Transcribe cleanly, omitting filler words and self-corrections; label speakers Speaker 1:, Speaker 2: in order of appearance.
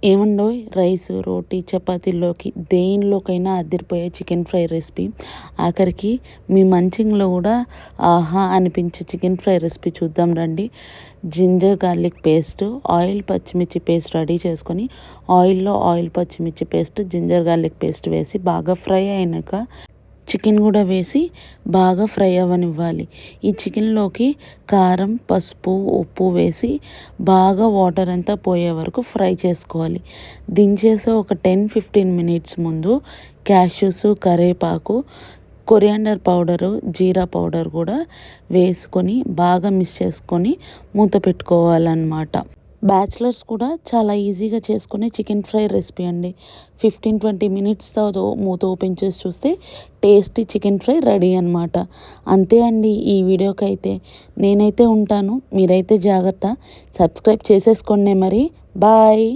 Speaker 1: ఏమండోయ్ రైస్ రోటీ చపాతీల్లోకి దేనిలోకైనా అదిరిపోయే chicken fry recipe. ఆఖరికి మీ మంచింగ్లో కూడా ఆహా అనిపించే చికెన్ ఫ్రై రెసిపీ చూద్దాం రండి. జింజర్ గార్లిక్ పేస్ట్, ఆయిల్ పచ్చిమిర్చి పేస్ట్ రెడీ చేసుకొని ఆయిల్ పచ్చిమిర్చి పేస్ట్ జింజర్ గార్లిక్ పేస్ట్ వేసి బాగా ఫ్రై అయినాక చికెన్ కూడా వేసి బాగా ఫ్రై అవ్వనివ్వాలి. ఈ చికెన్లోకి కారం పసుపు ఉప్పు వేసి బాగా వాటర్ అంతా పోయే వరకు ఫ్రై చేసుకోవాలి. దించేసి ఒక 10-15 మినిట్స్ ముందు క్యాష్యూస్ కరివేపాకు కొరియాండర్ పౌడరు జీరా పౌడర్ కూడా వేసుకొని బాగా మిక్స్ చేసుకొని మూత పెట్టుకోవాలన్నమాట. బ్యాచిలర్స్ కూడా చాలా ఈజీగా చేసుకునే చికెన్ ఫ్రై రెసిపీ అండి. 15-20 మినిట్స్తో మూత ఓపెన్ చేసి చూస్తే టేస్టీ చికెన్ ఫ్రై రెడీ అనమాట. అంతే అండి ఈ వీడియోకి అయితే. నేనైతే ఉంటాను, మీరైతే జాగ్రత్త. సబ్స్క్రైబ్ చేసేసుకోండి మరి. బాయ్.